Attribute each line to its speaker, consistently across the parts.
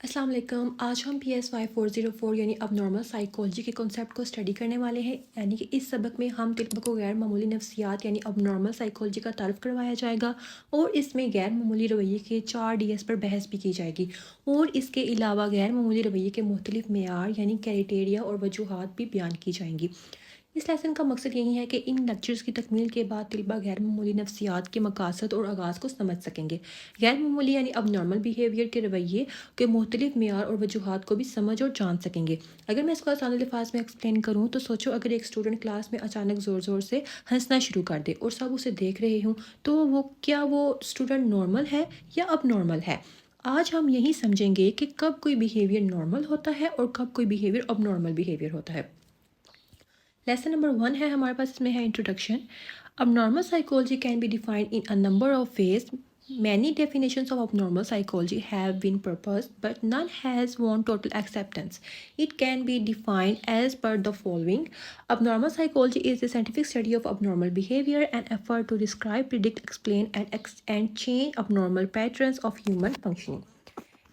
Speaker 1: السلام علیکم. آج ہم PS5404 یعنی اب نارمل سائیکالوجی کے کنسیپٹ کو اسٹڈی کرنے والے ہیں. یعنی کہ اس سبق میں ہم طلبہ کو غیر معمولی نفسیات یعنی اب نارمل سائیکالوجی کا تعارف کروایا جائے گا اور اس میں غیر معمولی رویے کے 4 پر بحث بھی کی جائے گی اور اس کے علاوہ غیر معمولی رویے کے مختلف معیار یعنی کرائٹیریا اور وجوہات بھی بیان کی جائیں گی. اس لیسن کا مقصد یہی ہے کہ ان لیکچرز کی تکمیل کے بعد طلبہ غیر معمولی نفسیات کے مقاصد اور آغاز کو سمجھ سکیں گے. غیر معمولی یعنی اب نارمل بیہیویئر کے رویے کے مختلف معیار اور وجوہات کو بھی سمجھ اور جان سکیں گے. اگر میں اس کو آسان الفاظ میں ایکسپلین کروں تو سوچو اگر ایک اسٹوڈنٹ کلاس میں اچانک زور زور سے ہنسنا شروع کر دے اور سب اسے دیکھ رہے ہوں تو وہ اسٹوڈنٹ نارمل ہے یا اب نارمل ہے. آج ہم یہی سمجھیں گے کہ کب کوئی بیہیویئر نارمل ہوتا ہے اور کب کوئی بیہیویئر اب نارمل بیہیویئر ہوتا ہے. لیسن نمبر 1 ہے ہمارے پاس، اس میں ہے introduction. Abnormal psychology can be defined in a number of ways. Many definitions of abnormal psychology have been proposed, but none has won total acceptance. It can be defined as per the following. Abnormal psychology is the scientific study of abnormal behavior, an effort to describe, predict, explain, and change abnormal patterns of human functioning.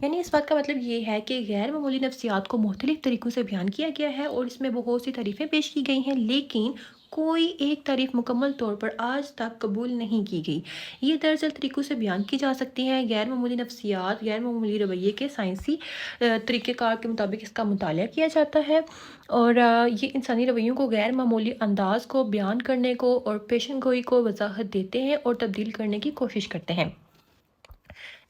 Speaker 1: یعنی اس بات کا مطلب یہ ہے کہ غیر معمولی نفسیات کو مختلف طریقوں سے بیان کیا گیا ہے اور اس میں بہت سی تعریفیں پیش کی گئی ہیں، لیکن کوئی ایک تعریف مکمل طور پر آج تک قبول نہیں کی گئی. یہ دراصل طریقوں سے بیان کی جا سکتی ہیں. غیر معمولی نفسیات غیر معمولی رویے کے سائنسی طریقہ کار کے مطابق اس کا مطالعہ کیا جاتا ہے اور یہ انسانی رویوں کو غیر معمولی انداز کو بیان کرنے کو اور پیشن گوئی کو وضاحت دیتے ہیں اور تبدیل کرنے کی کوشش کرتے ہیں.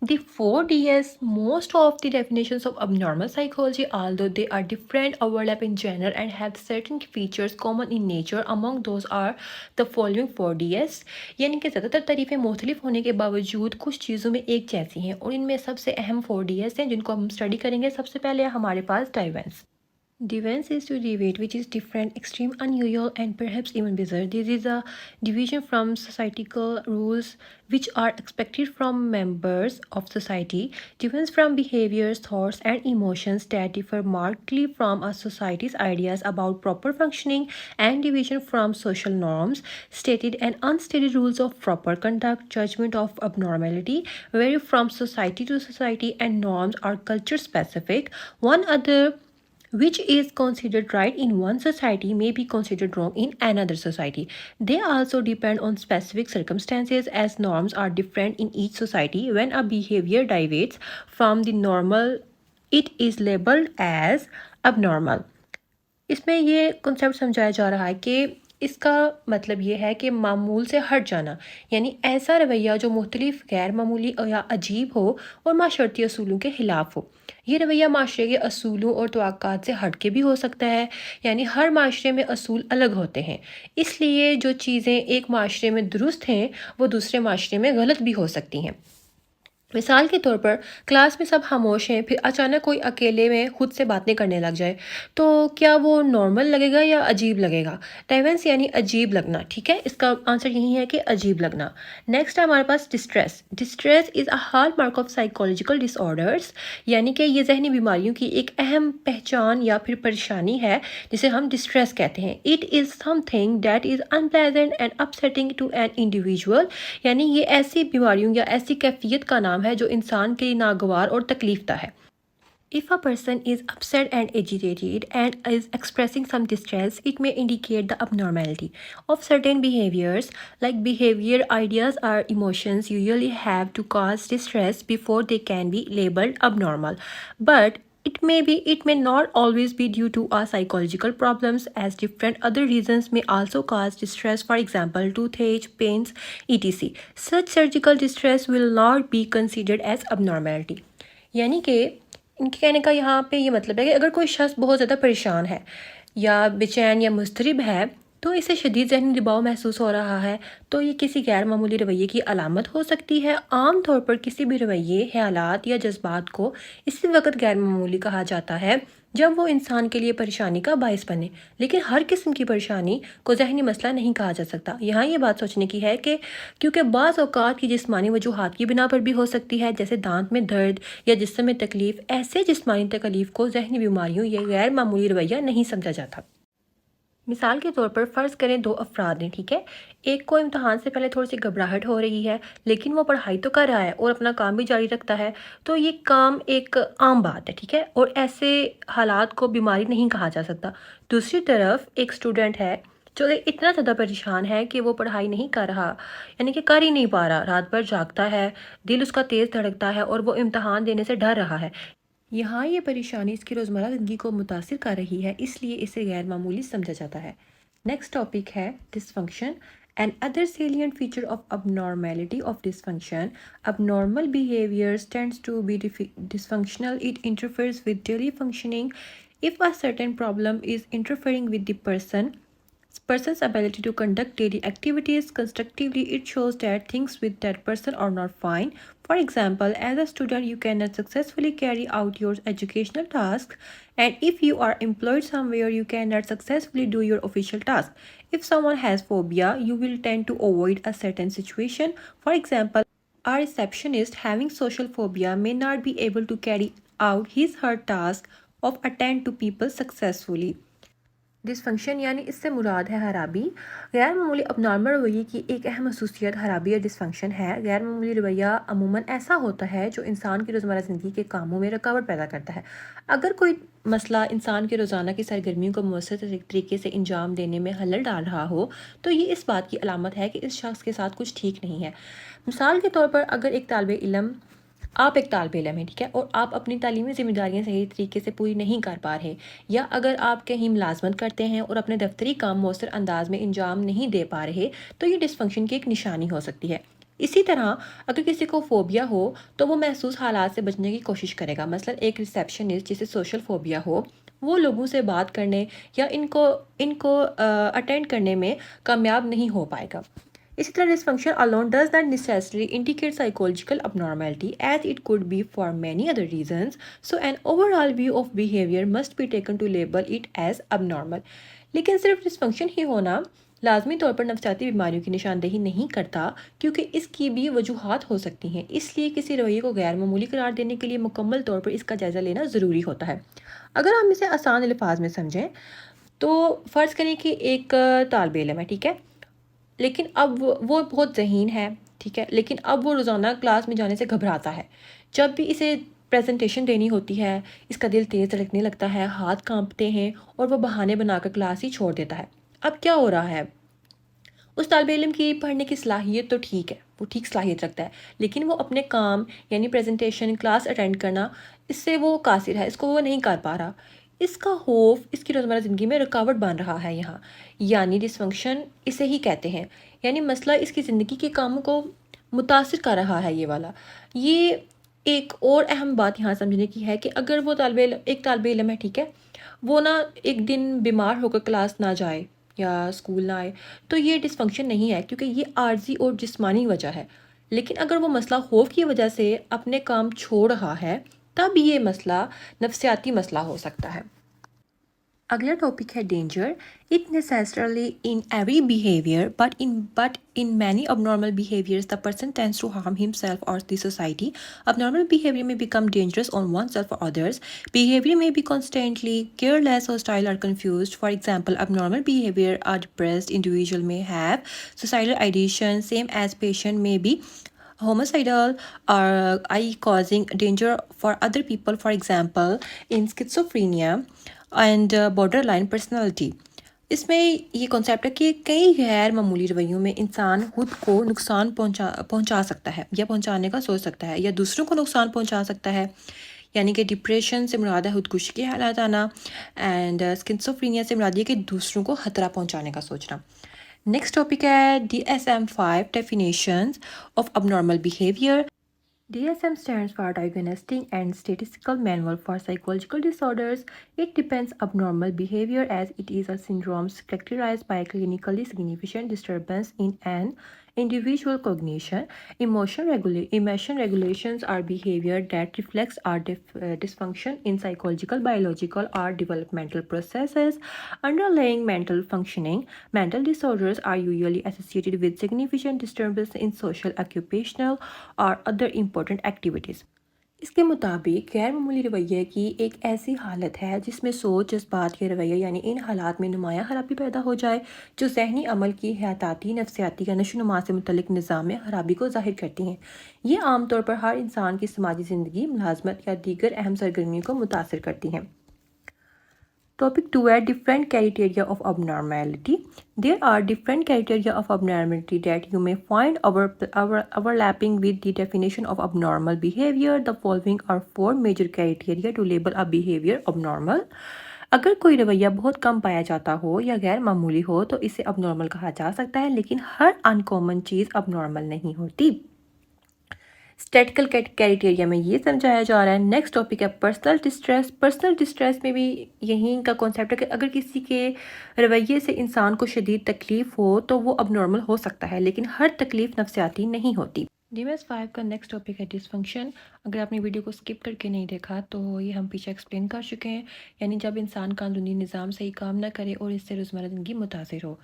Speaker 1: The 4Ds, most of the definitions of abnormal psychology, although they are different, overlap in genre and have certain features common in nature. Among those are the following 4Ds. یعنی کہ زیادہ تر تعریفیں مختلف ہونے کے باوجود کچھ چیزوں میں ایک جیسی ہیں اور ان میں سب سے اہم 4Ds ہیں جن کو ہم اسٹڈی کریں گے. سب سے پہلے ہمارے پاس deviance. Deviance is to deviate, which is different, extreme, unusual, and perhaps even bizarre. This is a deviation from societal rules which are expected from members of society. Deviance from behaviors, thoughts, and emotions that differ markedly from a society's ideas about proper functioning, and deviation from social norms, stated and unstated rules of proper conduct, judgment of abnormality, vary from society to society, and norms are culture specific. One other which is considered right in one society may be considered wrong in another society. They also depend on specific circumstances as norms are different in each society. When a behavior deviates from the normal, it is labeled as abnormal. اس میں یہ concept سمجھایا جا رہا ہے کہ اس کا مطلب یہ ہے کہ معمول سے ہٹ جانا، یعنی ایسا رویہ جو مختلف غیر معمولی یا عجیب ہو اور معاشرتی اصولوں کے خلاف ہو. یہ رویہ معاشرے کے اصولوں اور توقعات سے ہٹ کے بھی ہو سکتا ہے، یعنی ہر معاشرے میں اصول الگ ہوتے ہیں، اس لیے جو چیزیں ایک معاشرے میں درست ہیں وہ دوسرے معاشرے میں غلط بھی ہو سکتی ہیں. مثال کے طور پر کلاس میں سب خاموش ہیں، پھر اچانک کوئی اکیلے میں خود سے باتیں کرنے لگ جائے تو کیا وہ نارمل لگے گا یا عجیب لگے گا؟ ڈیوینس یعنی عجیب لگنا، ٹھیک ہے، اس کا آنسر یہی ہے کہ عجیب لگنا. نیکسٹ ہے ہمارے پاس distress. Distress is a hallmark of psychological disorders, یعنی کہ یہ ذہنی بیماریوں کی ایک اہم پہچان یا پھر پریشانی ہے جسے ہم ڈسٹریس کہتے ہیں. It is something that is unpleasant and upsetting to an individual, یعنی یہ ایسی بیماریوں یا ایسی کیفیت کا نام ہے جو انسان کے لیے ناگوار اور تکلیف دہ ہے. If a person is upset and agitated and is expressing some distress, it may indicate the abnormality of certain behaviors. Like behavior, ideas or emotions usually have to cause distress before they can be labeled abnormal. But it may not always be due to a psychological problems, as different other reasons may also cause distress. For example, toothache, pains, etc. Such surgical distress will not be considered as abnormality. یعنی کہ ان کے کہنے کا یہاں پہ یہ مطلب ہے کہ اگر کوئی شخص بہت زیادہ پریشان ہے یا بے چین یا مضطرب ہے تو اسے شدید ذہنی دباؤ محسوس ہو رہا ہے تو یہ کسی غیر معمولی رویے کی علامت ہو سکتی ہے. عام طور پر کسی بھی رویے، خیالات یا جذبات کو اسی وقت غیر معمولی کہا جاتا ہے جب وہ انسان کے لیے پریشانی کا باعث بنے، لیکن ہر قسم کی پریشانی کو ذہنی مسئلہ نہیں کہا جا سکتا. یہاں یہ بات سوچنے کی ہے کہ کیونکہ بعض اوقات کی جسمانی وجوہات کی بنا پر بھی ہو سکتی ہے، جیسے دانت میں درد یا جسم میں تکلیف. ایسے جسمانی تکلیف کو ذہنی بیماریوں یا غیر معمولی رویہ نہیں سمجھا جاتا. مثال کے طور پر فرض کریں دو افراد ہیں، ٹھیک ہے، ایک کو امتحان سے پہلے تھوڑی سی گھبراہٹ ہو رہی ہے لیکن وہ پڑھائی تو کر رہا ہے اور اپنا کام بھی جاری رکھتا ہے، تو یہ کام ایک عام بات ہے، ٹھیک ہے، اور ایسے حالات کو بیماری نہیں کہا جا سکتا۔ دوسری طرف ایک اسٹوڈنٹ ہے جو اتنا زیادہ پریشان ہے کہ وہ پڑھائی نہیں کر رہا، یعنی کہ کر ہی نہیں پا رہا، رات بھر جاگتا ہے، دل اس کا تیز دھڑکتا ہے اور وہ امتحان دینے سے ڈر رہا ہے۔ یہاں یہ پریشانی اس کی روزمرہ زندگی کو متاثر کر رہی ہے، اس لیے اسے غیر معمولی سمجھا جاتا ہے۔ نیکسٹ ٹاپک ہے dysfunction and other salient feature of abnormality of dysfunction. Abnormal behaviors tends to be dysfunctional. It interferes with daily functioning. If a certain problem is interfering with the person's ability to conduct daily activities constructively, it shows that things with that person are not fine. For example, as a student, you cannot successfully carry out your educational tasks, and if you are employed somewhere, you cannot successfully do your official task. If someone has phobia, you will tend to avoid a certain situation. For example, a receptionist having social phobia may not be able to carry out his/her task of attend to people successfully. Dysfunction یعنی اس سے مراد ہے خرابی۔ غیر معمولی اب normal رویے کی ایک اہم خصوصیت خرابی یا ڈسفنکشن ہے۔ غیر معمولی رویہ عموماً ایسا ہوتا ہے جو انسان کی روزمرہ زندگی کے کاموں میں رکاوٹ پیدا کرتا ہے۔ اگر کوئی مسئلہ انسان کے روزانہ کی سرگرمیوں کو مؤثر طریقے سے انجام دینے میں خلل ڈال رہا ہو تو یہ اس بات کی علامت ہے کہ اس شخص کے ساتھ کچھ ٹھیک نہیں ہے۔ مثال کے طور پر اگر آپ ایک طالب علم ہیں، ٹھیک ہے، اور آپ اپنی تعلیمی ذمہ داریاں صحیح طریقے سے پوری نہیں کر پا رہے، یا اگر آپ کہیں ملازمت کرتے ہیں اور اپنے دفتری کام مؤثر انداز میں انجام نہیں دے پا رہے تو یہ ڈسفنکشن کی ایک نشانی ہو سکتی ہے۔ اسی طرح اگر کسی کو فوبیا ہو تو وہ محسوس حالات سے بچنے کی کوشش کرے گا۔ مثلا ایک ریسیپشنسٹ جسے سوشل فوبیا ہو وہ لوگوں سے بات کرنے یا ان کو اٹینڈ کرنے میں کامیاب نہیں ہو پائے گا۔ اسی طرح dysfunction alone does not necessarily indicate psychological abnormality, as it could be for many other reasons. So an overall view of behavior must be taken to label it as abnormal. لیکن صرف dysfunction ہی ہونا لازمی طور پر نفسیاتی بیماریوں کی نشاندہی نہیں کرتا، کیونکہ اس کی بھی وجوہات ہو سکتی ہیں۔ اس لیے کسی رویے کو غیر معمولی قرار دینے کے لیے مکمل طور پر اس کا جائزہ لینا ضروری ہوتا ہے۔ اگر ہم اسے آسان الفاظ میں سمجھیں تو فرض کریں کہ ایک طالب علم ہے، ٹھیک ہے، لیکن اب وہ بہت ذہین ہے، ٹھیک ہے، لیکن اب وہ روزانہ کلاس میں جانے سے گھبراتا ہے۔ جب بھی اسے پریزنٹیشن دینی ہوتی ہے اس کا دل تیز دھڑکنے لگتا ہے، ہاتھ کانپتے ہیں اور وہ بہانے بنا کر کلاس ہی چھوڑ دیتا ہے۔ اب کیا ہو رہا ہے؟ اس طالب علم کی پڑھنے کی صلاحیت تو ٹھیک ہے، وہ ٹھیک صلاحیت رکھتا ہے، لیکن وہ اپنے کام یعنی پریزنٹیشن کلاس اٹینڈ کرنا اس سے وہ قاصر ہے، اس کو وہ نہیں کر پا رہا۔ اس کا خوف اس کی روزمرہ زندگی میں رکاوٹ بن رہا ہے یہاں، یعنی ڈسفنکشن اسے ہی کہتے ہیں، یعنی مسئلہ اس کی زندگی کے کاموں کو متاثر کر رہا ہے یہ والا۔ یہ ایک اور اہم بات یہاں سمجھنے کی ہے کہ اگر وہ ایک طالب علم ہے، ٹھیک ہے، وہ نا ایک دن بیمار ہو کر کلاس نہ جائے یا اسکول نہ آئے تو یہ ڈسفنکشن نہیں ہے، کیونکہ یہ عارضی اور جسمانی وجہ ہے۔ لیکن اگر وہ مسئلہ خوف کی وجہ سے اپنے کام چھوڑ رہا ہے تب یہ مسئلہ نفسیاتی مسئلہ ہو سکتا ہے۔ اگلا ٹاپک ہے danger. It necessarily in every behavior, but in many abnormal behaviors, the person tends to harm himself or the society. Abnormal behavior may become dangerous on oneself or others. Behavior may be constantly careless, hostile, or confused. For example, abnormal behavior, a depressed individual may have suicidal ideation, same as patient may be homicidal or causing danger for other people. For example, in schizophrenia and borderline personality. اس میں یہ concept ہے کہ کئی غیر معمولی رویوں میں انسان خود کو نقصان پہنچا سکتا ہے یا پہنچانے کا سوچ سکتا ہے یا دوسروں کو نقصان پہنچا سکتا ہے، یعنی کہ ڈپریشن سے مراد ہے خودکشی کے حالات آنا، اینڈ اسکیزوفرینیا سے مراد یہ کہ دوسروں کو خطرہ پہنچانے کا سوچنا۔ نیکسٹ ٹاپک ہے DSM-5 ڈیفینیشنز آف اب normal behaviour. DSM stands for Diagnostic and Statistical Manual for Psychological Disorders. It defines abnormal behavior as it is a syndrome characterized by clinically significant disturbance in an individual cognition, emotion regulations, or behavior that reflects our dysfunction in psychological, biological, or developmental processes underlying mental functioning. Mental disorders are usually associated with significant disturbance in social, occupational, or other important activities. اس کے مطابق غیر معمولی رویے کی ایک ایسی حالت ہے جس میں سوچ، جذبات یا رویہ یعنی ان حالات میں نمایاں خرابی پیدا ہو جائے جو ذہنی عمل کی حیاتیاتی، نفسیاتی یا نشو و نما سے متعلق نظام میں خرابی کو ظاہر کرتی ہیں۔ یہ عام طور پر ہر انسان کی سماجی زندگی، ملازمت یا دیگر اہم سرگرمیوں کو متاثر کرتی ہیں۔ Topic 2 ہے different criteria of abnormality. There are different criteria of abnormality that you may find overlapping with the definition of abnormal behavior. The following are 4 major criteria to label a behavior abnormal. اگر کوئی رویہ بہت کم پایا جاتا ہو یا غیر معمولی ہو تو اسے اب نارمل کہا جا سکتا ہے، لیکن ہر ان کامن چیز اب نارمل نہیں ہوتی۔ اسٹیٹیکل کرائٹیریا میں یہ سمجھایا جا رہا ہے۔ نیکسٹ ٹاپک ہے پرسنل ڈسٹریس۔ پرسنل ڈسٹریس میں بھی یہیں کا کانسیپٹ ہے کہ اگر کسی کے رویے سے انسان کو شدید تکلیف ہو تو وہ اب نارمل ہو سکتا ہے، لیکن ہر تکلیف نفسیاتی نہیں ہوتی۔ DMS5 کا نیکسٹ ٹاپک ہے ڈسفنکشن۔ اگر آپ نے ویڈیو کو اسکپ کر کے نہیں دیکھا تو یہ ہم پیچھے ایکسپلین کر چکے ہیں، یعنی جب انسان قانونی نظام صحیح کام نہ کرے اور اس سے روزمرہ زندگی متاثر ہو۔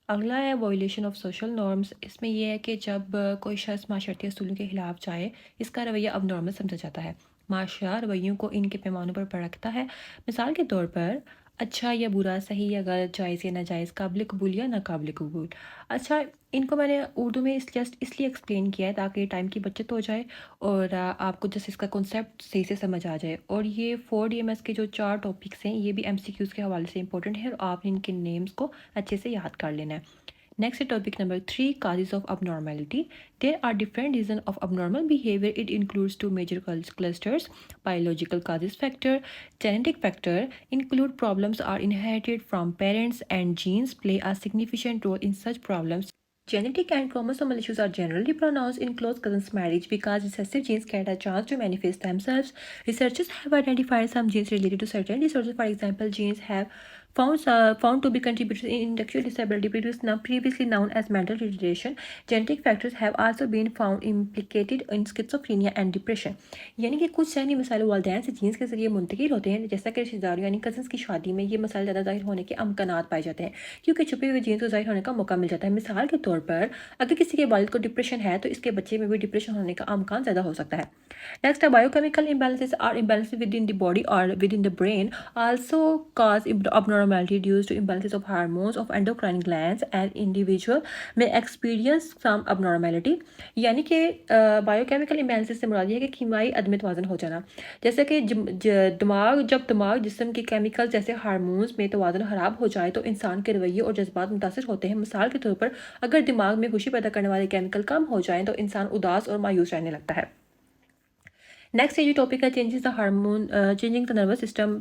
Speaker 1: اگلا ہے وائلیشن آف سوشل نارمز۔ اس میں یہ ہے کہ جب کوئی شخص معاشرتی اصولوں کے خلاف جائے، اس کا رویہ اب نارمل سمجھا جاتا ہے۔ معاشرہ رویوں کو ان کے پیمانوں پر پرکھتا ہے، مثال کے طور پر اچھا یا برا، صحیح یا غلط، جائز یا ناجائز، قابل قبول یا ناقابل قبول۔ اچھا، ان کو میں نے اردو میں جسٹ اس لیے ایکسپلین کیا ہے تاکہ ٹائم کی بچت ہو جائے اور آپ کو جس اس کا کنسیپٹ صحیح سے سمجھ آ جائے۔ اور یہ 4 DMS کے جو 4 ٹاپکس ہیں یہ بھی MCQs کے حوالے سے امپورٹنٹ ہے اور آپ نے ان کے نیمز کو اچھے سے یاد کر لینا ہے۔ Next topic number 3, causes of abnormality. There are different reasons of abnormal behavior. It includes 2 major clusters: biological causes factor, genetic factor. Include problems are inherited from parents and genes play a significant role in such problems. Genetic and chromosomal issues are generally pronounced in close cousins marriage because recessive genes get a chance to manifest themselves. Researchers have identified some genes related to certain disorders. For example, genes have found to be contributors in intellectual disability previously known as mental retardation. Genetic factors have also been found implicated in schizophrenia and depression. یعنی کہ کچھ ذہنی مسائل والدین سے jeans کے ذریعے منتقل ہوتے ہیں، جیسا کہ رشتہ داروں یعنی کزنس کی شادی میں یہ مسائل زیادہ ظاہر ہونے کے امکانات پائے جاتے ہیں کیونکہ چھپے ہوئے جینس کو ظاہر ہونے کا موقع مل جاتا ہے۔ مثال کے طور پر اگر کسی کے والد کو ڈپریشن ہے تو اس کے بچے میں بھی ڈپریشن ہونے کا امکان زیادہ ہو سکتا ہے۔ نیکسٹ ہے بایوکیمیکل امبیلنسز اور imbalances within the body اور within the brain also cause abnormality due to imbalances of hormones of endocrine glands and individual may experience some abnormality. یعنی کہ بایوکیمیکل امبیلنسز سے مراد یہ ہے کہ کیمیائی عدم توازن ہو جانا، جیسے کہ جب دماغ جسم کے کیمیکل جیسے ہارمونز میں توازن خراب ہو جائے تو انسان کے رویے اور جذبات متاثر ہوتے ہیں۔ مثال کے طور پر اگر دماغ میں خوشی پیدا کرنے والے کیمیکل کم ہو جائیں تو انسان اداس اور مایوس رہنے لگتا ہے۔ نیکسٹ یہ ٹاپک ہے changing the nervous system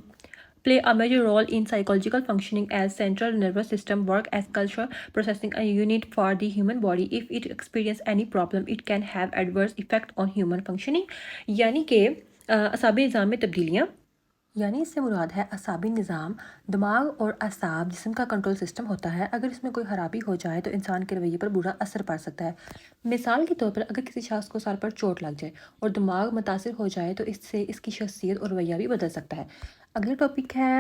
Speaker 1: play a major role in psychological functioning as central nervous system work as cultural processing a unit for the human body. If it experience any problem it can have adverse effect on human functioning. یعنی کہ اعصابی نظام میں تبدیلیاں، یعنی اس سے مراد ہے اعصابی نظام، دماغ اور اعصاب جسم کا کنٹرول سسٹم ہوتا ہے۔ اگر اس میں کوئی خرابی ہو جائے تو انسان کے رویے پر برا اثر پڑ سکتا ہے۔ مثال کے طور پر اگر کسی شخص کو سر پر چوٹ لگ جائے اور دماغ متاثر ہو جائے تو اس سے اس کی شخصیت اور رویہ بھی بدل سکتا ہے۔ اگلا ٹاپک ہے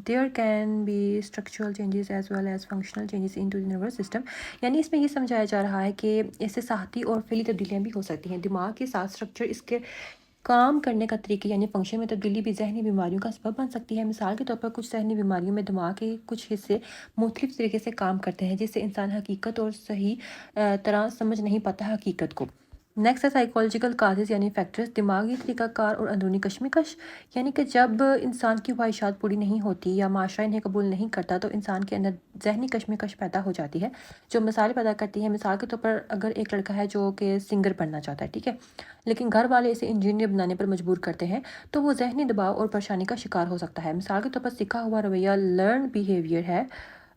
Speaker 1: there can be structural changes as well as functional changes into the nervous system. یعنی اس میں یہ سمجھایا جا رہا ہے کہ اس سے ساختی اور فعلی تبدیلیاں بھی ہو سکتی ہیں۔ دماغ کے ساتھ اسٹرکچر، اس کے کام کرنے کا طریقہ یعنی فنکشن میں تبدیلی بھی ذہنی بیماریوں کا سبب بن سکتی ہے۔ مثال کے طور پر کچھ ذہنی بیماریوں میں دماغ کے کچھ حصے مختلف طریقے سے کام کرتے ہیں جس سے انسان حقیقت اور صحیح طرح سمجھ نہیں پاتا حقیقت کو۔ نیکسٹ ہے سائیکولوجیکل کازز یعنی فیکٹرز، دماغی طریقہ کار اور اندرونی کشمکش، یعنی کہ جب انسان کی خواہشات پوری نہیں ہوتی یا معاشرہ انہیں قبول نہیں کرتا تو انسان کے اندر ذہنی کشمکش پیدا ہو جاتی ہے جو مسائل پیدا کرتی ہے۔ مثال کے طور پر اگر ایک لڑکا ہے جو کہ سنگر بننا چاہتا ہے، ٹھیک ہے، لیکن گھر والے اسے انجینئر بنانے پر مجبور کرتے ہیں تو وہ ذہنی دباؤ اور پریشانی کا شکار ہو سکتا ہے۔ مثال کے طور پر سیکھا ہوا رویہ لرن بیہیویئر ہے۔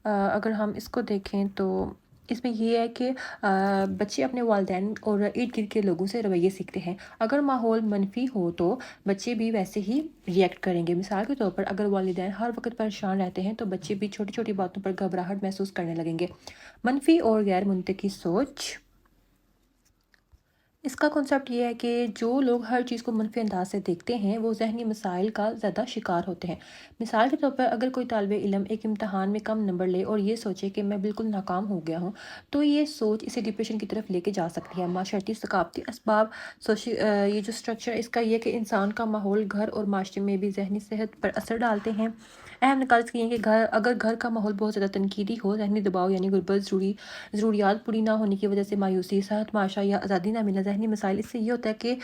Speaker 1: اگر ہم اس کو دیکھیں تو اس میں یہ ہے کہ بچے اپنے والدین اور ارد گرد کے لوگوں سے رویے سیکھتے ہیں۔ اگر ماحول منفی ہو تو بچے بھی ویسے ہی ریئیکٹ کریں گے۔ مثال کے طور پر اگر والدین ہر وقت پریشان رہتے ہیں تو بچے بھی چھوٹی چھوٹی باتوں پر گھبراہٹ محسوس کرنے لگیں گے۔ منفی اور غیر منطقی سوچ۔ اس کا کنسیپٹ یہ ہے کہ جو لوگ ہر چیز کو منفی انداز سے دیکھتے ہیں وہ ذہنی مسائل کا زیادہ شکار ہوتے ہیں۔ مثال کے طور پر اگر کوئی طالب علم ایک امتحان میں کم نمبر لے اور یہ سوچے کہ میں بالکل ناکام ہو گیا ہوں، تو یہ سوچ اسے ڈپریشن کی طرف لے کے جا سکتی ہے۔ معاشرتی ثقافتی اسباب، یہ جو اسٹرکچر اس کا یہ کہ انسان کا ماحول گھر اور معاشرے میں بھی ذہنی صحت پر اثر ڈالتے ہیں۔ اہم نکات یہ ہیں کہ اگر گھر کا ماحول بہت زیادہ تنقیدی ہو، ذہنی دباؤ یعنی غربت، ضروریات پوری نہ ہونے کی وجہ سے مایوسی، صحت معاشہ یا آزادی نہ ملنا، ذہنی مسائل اس سے یہ ہوتا ہے کہ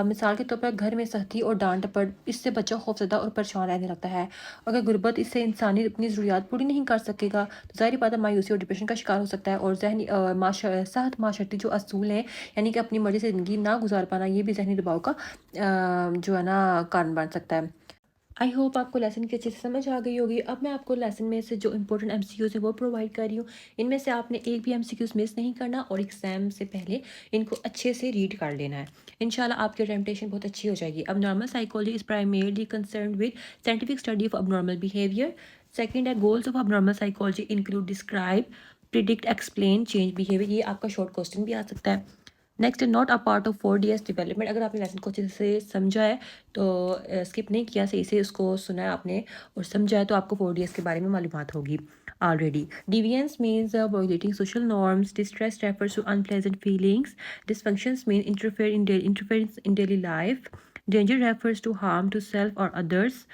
Speaker 1: مثال کے طور پر گھر میں سختی اور ڈانٹ پر اس سے بچہ خوفزدہ اور پریشان رہنے لگتا ہے۔ اگر غربت، اس سے انسانی اپنی ضروریات پوری نہیں کر سکے گا تو ظاہری بات ہے مایوسی اور ڈپریشن کا شکار ہو سکتا ہے۔ اور ذہنی صحت معاشرتی جو اصول ہیں یعنی کہ اپنی مرضی سے زندگی نہ گزار پانا، یہ بھی ذہنی دباؤ کا جو ہے نا کارن بن سکتا ہے۔ آئی ہوپ آپ کو لیسن کی اچھے سے سمجھ آ گئی ہوگی۔ اب میں آپ کو لیسن میں سے جو امپورٹنٹ ایم سی کیوز ہیں وہ پرووائڈ کر رہی ہوں۔ ان میں سے آپ نے ایک بھی ایم سی کیوز مس نہیں کرنا اور ایگزام سے پہلے ان کو اچھے سے ریڈ کر لینا ہے۔ انشاءاللہ آپ کی ریپٹیشن بہت اچھی ہو جائے گی۔ اب normal psychology is primarily concerned with scientific study of اب نارمل بیہیویئر۔ سیکنڈ ہے گولز آف اب normal psychology include describe, predict, explain change behaviour. یہ آپ کا شارٹ کوسچن بھی آ سکتا ہے۔ Next not a part of 4DS development. اگر آپ نے لیسن کو اچھے سے سمجھا ہے تو اسکپ نہیں کیا، صحیح سے اس کو سنا ہے آپ نے اور سمجھا ہے تو آپ کو 4DS کے بارے میں معلومات ہوگی already. Deviance means violating social norms, distress refers to unpleasant feelings, dysfunctions mean interference in daily life, danger refers to harm to self اور others.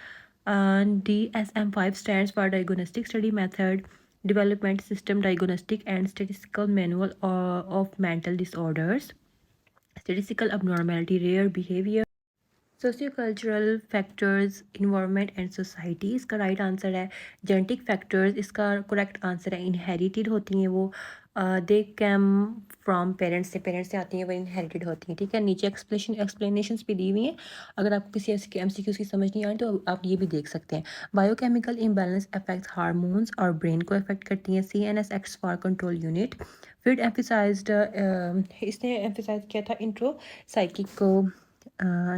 Speaker 1: DSM-5 stands for Diagnostic Study Method Development System, Diagnostic and Statistical Manual of Mental Disorders, Statistical Abnormality, Rare Behavior, Socio-cultural Factors, Environment and Society۔ اس کا right answer ہے genetic factors. اس کا correct answer ہے inherited ہوتی ہیں وہ، they came from parents سے آتی ہیں، وہ انہیریٹیڈ ہوتی ہیں۔ ٹھیک ہے، نیچے ایکسپلینیشنس بھی دی ہوئی ہیں۔ اگر آپ کو کسی ایسے ایم سی کیوز کی سمجھ نہیں آئی تو آپ یہ بھی دیکھ سکتے ہیں۔ Bio chemical imbalance affects hormones اور برین کو افیکٹ کرتی ہیں۔ CNS acts for control unit. پھر ایمفیسائزڈ، اس نے ایمفیسائز کیا تھا انٹرو سائیکک کو۔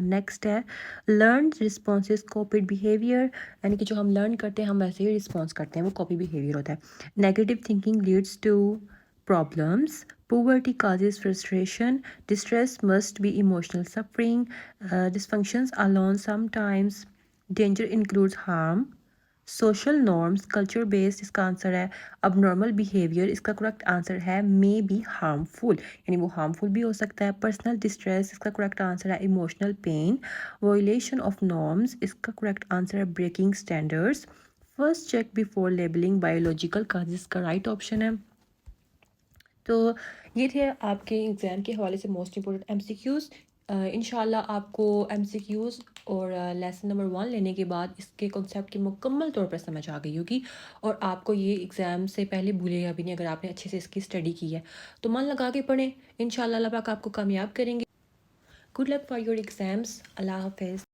Speaker 1: نیکسٹ ہے لرنڈ رسپانسز کوپڈ بیہیویئر، یعنی کہ جو ہم لرن کرتے ہیں ہم ویسے ہی رسپانس کرتے ہیں، وہ کاپی بیہیویئر ہوتا ہے۔ Negative thinking leads to problems, poverty causes frustration, distress must be emotional suffering, dysfunctions alone sometimes، danger includes harm۔ Social norms culture based, اس کا آنسر ہے اب نارمل بیہیویئر۔ اس کا کریکٹ آنسر ہے مے بی ہارمفل، یعنی وہ harmful بھی ہو سکتا ہے۔ پرسنل ڈسٹریس، اس کا کریکٹ آنسر ہے emotional pain. Violation of norms, اس کا کریکٹ آنسر ہے breaking standards. First check before labelling, biological causes کا رائٹ آپشن ہے۔ تو یہ تھے آپ کے ایگزام کے حوالے سے most important M C Qs. انشاءاللہ آپ کو ایم سی کیوز اور لیسن نمبر 1 لینے کے بعد اس کے کنسیپٹ کی مکمل طور پر سمجھ آ گئی ہوگی اور آپ کو یہ ایگزام سے پہلے بھولے گا بھی نہیں اگر آپ نے اچھے سے اس کی اسٹڈی کی ہے تو من لگا کے پڑھیں۔ انشاءاللہ اللہ پاک آپ کو کامیاب کریں گے۔ Good luck for your exams. Allah حافظ۔